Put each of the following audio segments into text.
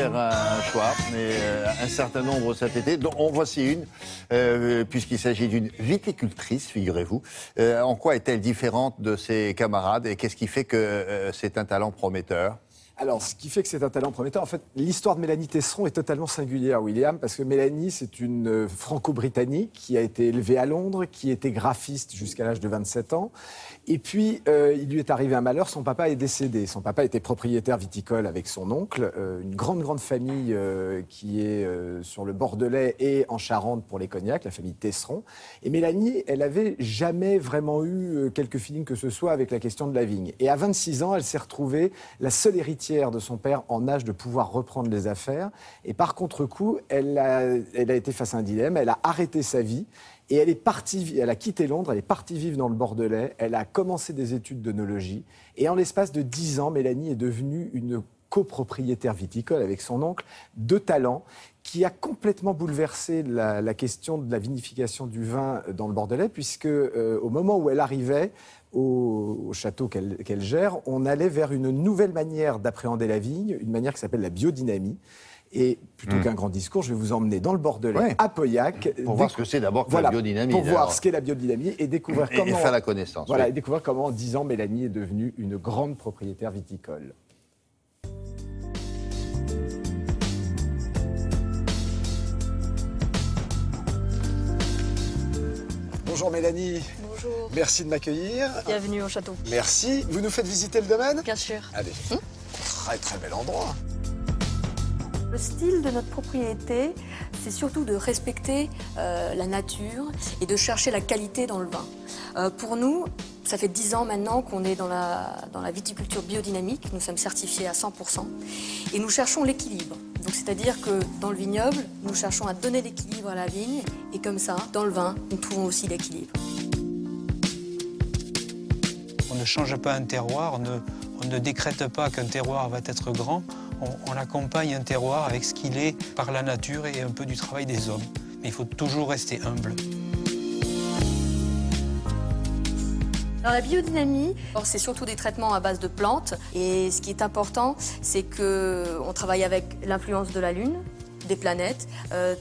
faire un choix, mais un certain nombre cet été. Donc, en voici une, puisqu'il s'agit d'une viticultrice, figurez-vous. En quoi est-elle différente de ses camarades et qu'est-ce qui fait que c'est un talent prometteur ? Alors, ce qui fait que c'est un talent prometteur, en fait, l'histoire de Mélanie Tesseron est totalement singulière, William, parce que Mélanie, c'est une franco-britannique qui a été élevée à Londres, qui était graphiste jusqu'à l'âge de 27 ans. Et puis, il lui est arrivé un malheur, son papa est décédé. Son papa était propriétaire viticole avec son oncle, une grande famille qui est sur le Bordelais et en Charente pour les cognacs, la famille Tesseron. Et Mélanie, elle avait jamais vraiment eu quelque feeling que ce soit avec la question de la vigne. Et à 26 ans, elle s'est retrouvée la seule héritière de son père en âge de pouvoir reprendre les affaires. Et par contre-coup, elle a été face à un dilemme, elle a arrêté sa vie. Et elle est partie, elle a quitté Londres, elle est partie vivre dans le Bordelais, elle a commencé des études d'œnologie. Et en l'espace de 10 ans, Mélanie est devenue une copropriétaire viticole avec son oncle, de talent, qui a complètement bouleversé la question de la vinification du vin dans le Bordelais, puisque au moment où elle arrivait au château qu'elle gère, on allait vers une nouvelle manière d'appréhender la vigne, une manière qui s'appelle la biodynamie. Et plutôt qu'un grand discours, je vais vous emmener dans le Bordelais, à Pauillac. Pour voir ce que c'est d'abord que la biodynamie. Pour voir ce qu'est la biodynamie et découvrir comment... Et faire la connaissance. Voilà, et découvrir comment, en 10 ans, Mélanie est devenue une grande propriétaire viticole. Bonjour Mélanie. Bonjour. Merci de m'accueillir. Bienvenue au château. Merci. Vous nous faites visiter le domaine ? Bien sûr. Allez. Très bel endroit. Le style de notre propriété, c'est surtout de respecter la nature et de chercher la qualité dans le vin. Pour nous, ça fait 10 ans maintenant qu'on est dans la viticulture biodynamique. Nous sommes certifiés à 100% et nous cherchons l'équilibre. Donc, c'est-à-dire que dans le vignoble, nous cherchons à donner l'équilibre à la vigne et comme ça, dans le vin, nous trouvons aussi l'équilibre. On ne change pas un terroir, on ne décrète pas qu'un terroir va être grand. On accompagne un terroir avec ce qu'il est par la nature et un peu du travail des hommes. Mais il faut toujours rester humble. Alors, la biodynamie, c'est surtout des traitements à base de plantes. Et ce qui est important, c'est qu'on travaille avec l'influence de la Lune, des planètes.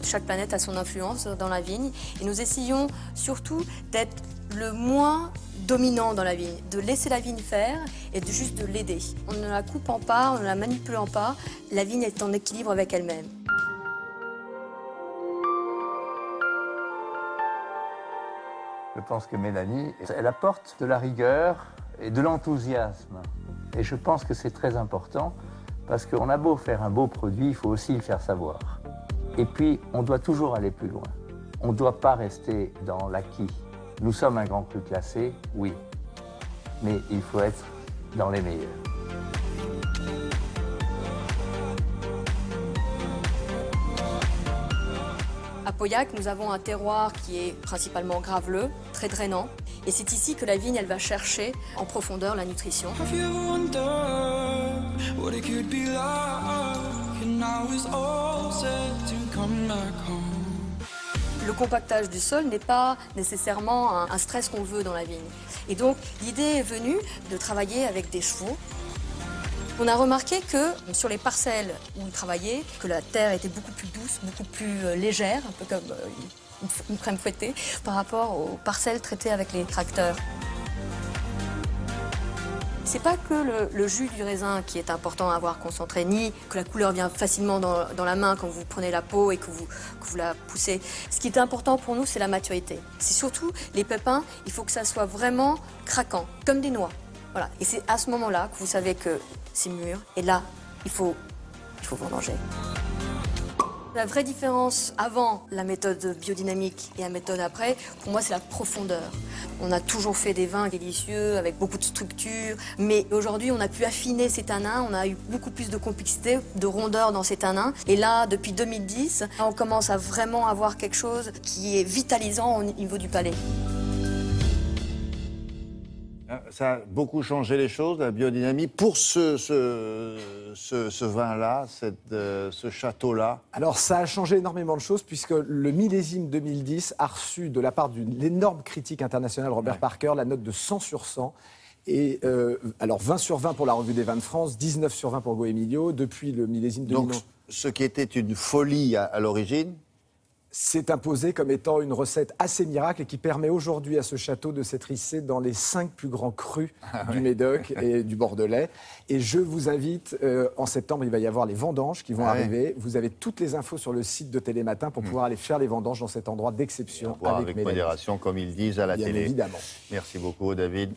Chaque planète a son influence dans la vigne. Et nous essayons surtout d'être le moins dominant dans la vigne, de laisser la vigne faire et juste de l'aider. On ne la coupe en pas, on ne la manipule en pas. La vigne est en équilibre avec elle-même. Je pense que Mélanie, elle apporte de la rigueur et de l'enthousiasme. Et je pense que c'est très important parce qu'on a beau faire un beau produit, il faut aussi le faire savoir. Et puis, on doit toujours aller plus loin. On ne doit pas rester dans l'acquis. Nous sommes un grand cru classé, oui, mais il faut être dans les meilleurs. À Pauillac, nous avons un terroir qui est principalement graveleux, très drainant. Et c'est ici que la vigne, elle va chercher en profondeur la nutrition. Le compactage du sol n'est pas nécessairement un stress qu'on veut dans la vigne. Et donc, l'idée est venue de travailler avec des chevaux. On a remarqué que sur les parcelles où ils travaillaient, que la terre était beaucoup plus douce, beaucoup plus légère, un peu comme une crème fouettée, par rapport aux parcelles traitées avec les tracteurs. C'est pas que le jus du raisin qui est important à avoir concentré, ni que la couleur vient facilement dans la main quand vous prenez la peau et que vous la poussez. Ce qui est important pour nous, c'est la maturité. C'est surtout les pépins, il faut que ça soit vraiment craquant, comme des noix. Voilà. Et c'est à ce moment-là que vous savez que c'est mûr. Et là, il faut vendanger. La vraie différence avant la méthode biodynamique et la méthode après, pour moi, c'est la profondeur. On a toujours fait des vins délicieux avec beaucoup de structure, mais aujourd'hui, on a pu affiner ces tanins, on a eu beaucoup plus de complexité, de rondeur dans ces tanins. Et là, depuis 2010, on commence à vraiment avoir quelque chose qui est vitalisant au niveau du palais. Ça a beaucoup changé les choses, la biodynamie, pour ce vin-là, ce château-là. Alors, ça a changé énormément de choses, puisque le millésime 2010 a reçu, de la part d'une énorme critique internationale, Robert Parker, la note de 100 sur 100. Et alors 20 sur 20 pour la Revue des vins de France, 19 sur 20 pour Goemilio, depuis le millésime 2000. Donc, ce qui était une folie à l'origine, c'est imposé comme étant une recette assez miracle et qui permet aujourd'hui à ce château de s'être hissé dans les 5 plus grands crus du Médoc et du Bordelais. Et je vous invite, en septembre, il va y avoir les vendanges qui vont arriver. Vous avez toutes les infos sur le site de Télématin pour pouvoir aller faire les vendanges dans cet endroit d'exception. avec modération, comme ils disent à la Bien télé. évidemment. Merci beaucoup, David.